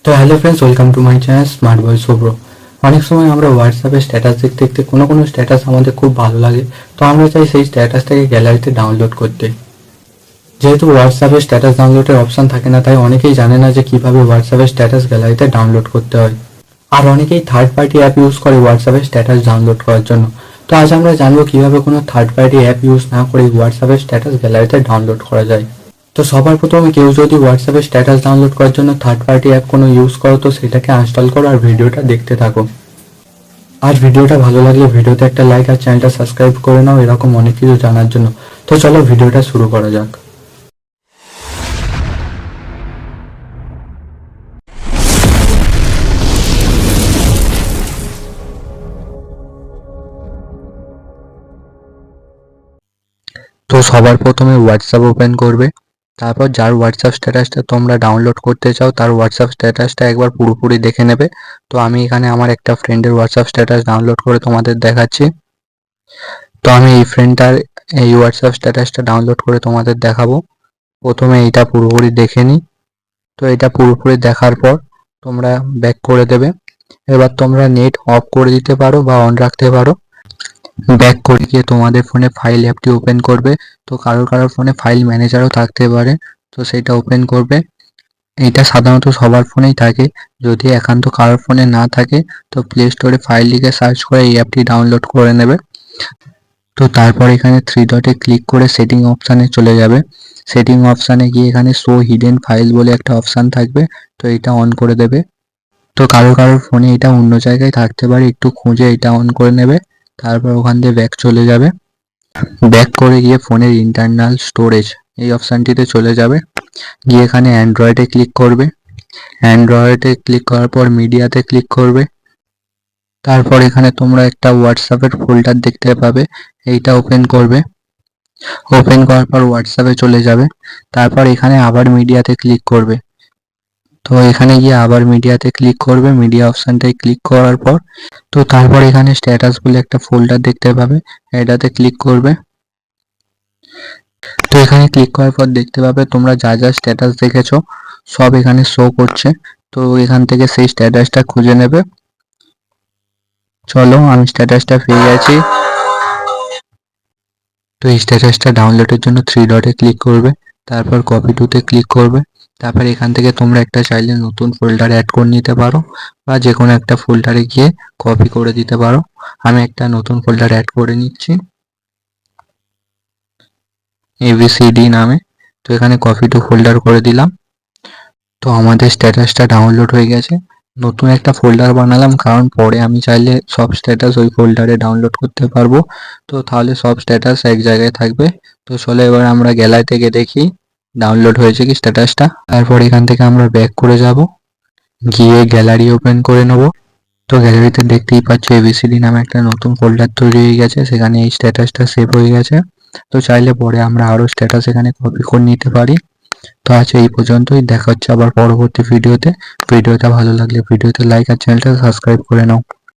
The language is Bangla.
তো hello friends, welcome to my channel smart boy Shubhro. অনেক সময় আমরা হোয়াটসঅ্যাপে স্ট্যাটাস দেখতে দেখতে কোনো স্ট্যাটাস আমাদের খুব ভালো লাগে, তো আমরা চাই সেই স্ট্যাটাসটাকে গ্যালারিতে ডাউনলোড করতে। যেহেতু হোয়াটসঅ্যাপে স্ট্যাটাস ডাউনলোডের অপশন থাকে না, তাই অনেকেই জানে না যে কিভাবে হোয়াটসঅ্যাপে স্ট্যাটাস গ্যালারিতে ডাউনলোড করতে হয়। আর অনেকেই থার্ড পার্টি অ্যাপ ইউজ করে হোয়াটসঅ্যাপে স্ট্যাটাস ডাউনলোড করার জন্য। তো আজ আমরা জানবো কিভাবে কোনো থার্ড পার্টি অ্যাপ ইউজ না করে হোয়াটসঅ্যাপে স্ট্যাটাস গ্যালারিতে ডাউনলোড করা যায়। তো সবার প্রথমে কেউ যদি হোয়াটসঅ্যাপে স্ট্যাটাস ডাউনলোড করার জন্য থার্ড পার্টি অ্যাপ কোনো ইউজ করো, তো সেটাকে ইনস্টল করো আর ভিডিওটা দেখতে থাকো। আর ভিডিওটা ভালো লাগলে ভিডিওতে একটা লাইক আর চ্যানেলটা সাবস্ক্রাইব করে নাও এরকম অনেক কিছু জানার জন্য। তো চলো ভিডিওটা শুরু করা যাক। তো সবার প্রথমে হোয়াটসঅ্যাপ ওপেন করবে। তারপর যার হোয়াটসঅ্যাপ স্ট্যাটাসটা তোমরা ডাউনলোড করতে চাও তার হোয়াটসঅ্যাপ স্ট্যাটাসটা একবার পুরোপুরি দেখে নেবে। তো আমি এখানে আমার একটা ফ্রেন্ডের হোয়াটসঅ্যাপ স্ট্যাটাস ডাউনলোড করে তোমাদের দেখাচ্ছি। তো আমি এই ফ্রেন্ডটার এই হোয়াটসঅ্যাপ স্ট্যাটাসটা ডাউনলোড করে তোমাদের দেখাবো। প্রথমে এইটা পুরোপুরি দেখে নিই। তো এটা পুরোপুরি দেখার পর তোমরা ব্যাক করে দেবে। এবার তোমরা নেট অফ করে দিতে পারো বা অন রাখতে পারো। ব্যাক করে গিয়ে তোমাদের ফোনে ফাইল অ্যাপটি ওপেন করবে। তো কারোর ফোনে ফাইল ম্যানেজারও থাকতে পারে, তো সেটা ওপেন করবে। এইটা সাধারণত সবার ফোনেই থাকে। যদি একান্ত কারোর ফোনে না থাকে তো প্লে স্টোরে ফাইল লিখে সার্চ করে এই অ্যাপটি ডাউনলোড করে নেবে। তো তারপর এখানে থ্রি ডটে ক্লিক করে সেটিং অপশানে চলে যাবে। সেটিং অপশানে গিয়ে এখানে শো হিডেন ফাইল বলে একটা অপশান থাকবে, তো এটা অন করে দেবে। তো কারোর ফোনে এটা অন্য জায়গায় থাকতে পারে, একটু খুঁজে এটা অন করে নেবে। তারপর ওখান দিয়ে ব্যাক চলে যাবে। ব্যাক করে গিয়ে ফোনের ইন্টারনাল স্টোরেজ এই অপশানটিতে চলে যাবে। গিয়ে এখানে অ্যান্ড্রয়েডে ক্লিক করবে। অ্যান্ড্রয়েডে ক্লিক করার পর মিডিয়াতে ক্লিক করবে। তারপর এখানে তোমরা একটা হোয়াটসঅ্যাপের ফোল্ডার দেখতে পাবে, এইটা ওপেন করবে। ওপেন করার পর হোয়াটসঅ্যাপে চলে যাবে। তারপর এখানে আবার মিডিয়াতে ক্লিক করবে। তো এখানে গিয়ে আবার মিডিয়াতে ক্লিক করবে। মিডিয়া অপশানটায় ক্লিক করার পর তো তারপর এখানে স্ট্যাটাস বলে একটা ফোল্ডার দেখতে পাবে, এটাতে ক্লিক করবে। তো এখানে ক্লিক করার পর দেখতে পাবে তোমরা যা যা স্ট্যাটাস দেখেছো সব এখানে শো করছে। তো এখান থেকে সেই স্ট্যাটাসটা খুঁজে নেবে। চলো, আমি স্ট্যাটাসটা পেয়ে গেছি। তো এই স্ট্যাটাসটা ডাউনলোডের জন্য থ্রি ডটে ক্লিক করবে। তারপর কপি টুতে ক্লিক করবে। তারপর এখান থেকে তোমরা একটা চাইলে নতুন ফোল্ডার অ্যাড করে নিতে পারো বা যে কোনো একটা ফোল্ডারে গিয়ে কপি করে দিতে পারো। আমি একটা নতুন ফোল্ডার অ্যাড করে নিচ্ছি ABCD নামে। তো এখানে কপি টু ফোল্ডার করে দিলাম। তো আমাদের স্ট্যাটাসটা ডাউনলোড হয়ে গেছে। নতুন একটা ফোল্ডার বানালাম কারণ পরে আমি চাইলে সব স্ট্যাটাস ওই ফোল্ডারে ডাউনলোড করতে পারবো। তো তাহলে সব স্ট্যাটাস এক জায়গায় থাকবে। তো চলো এবার আমরা গ্যালারি থেকে দেখি ডাউনলোড হয়েছে কি স্ট্যাটাসটা। তারপর এখান থেকে আমরা ব্যাক করে যাব, গিয়ে গ্যালারি ওপেন করে নেব। তো গ্যালারিতে দেখতেই পাচ্ছ ABCD নামে একটা নতুন ফোল্ডার তৈরি হয়ে গেছে, সেখানে এই স্ট্যাটাসটা সেভ হয়ে গেছে। তো চাইলে পরে আমরা আরো স্ট্যাটাস এখানে কপি করে নিতে পারি। তো আজ এই পর্যন্তই, দেখা হচ্ছে আবার পরবর্তী ভিডিওতে। ভিডিওটা ভালো লাগলে ভিডিওতে লাইক আর চ্যানেলটা সাবস্ক্রাইব করে নাও।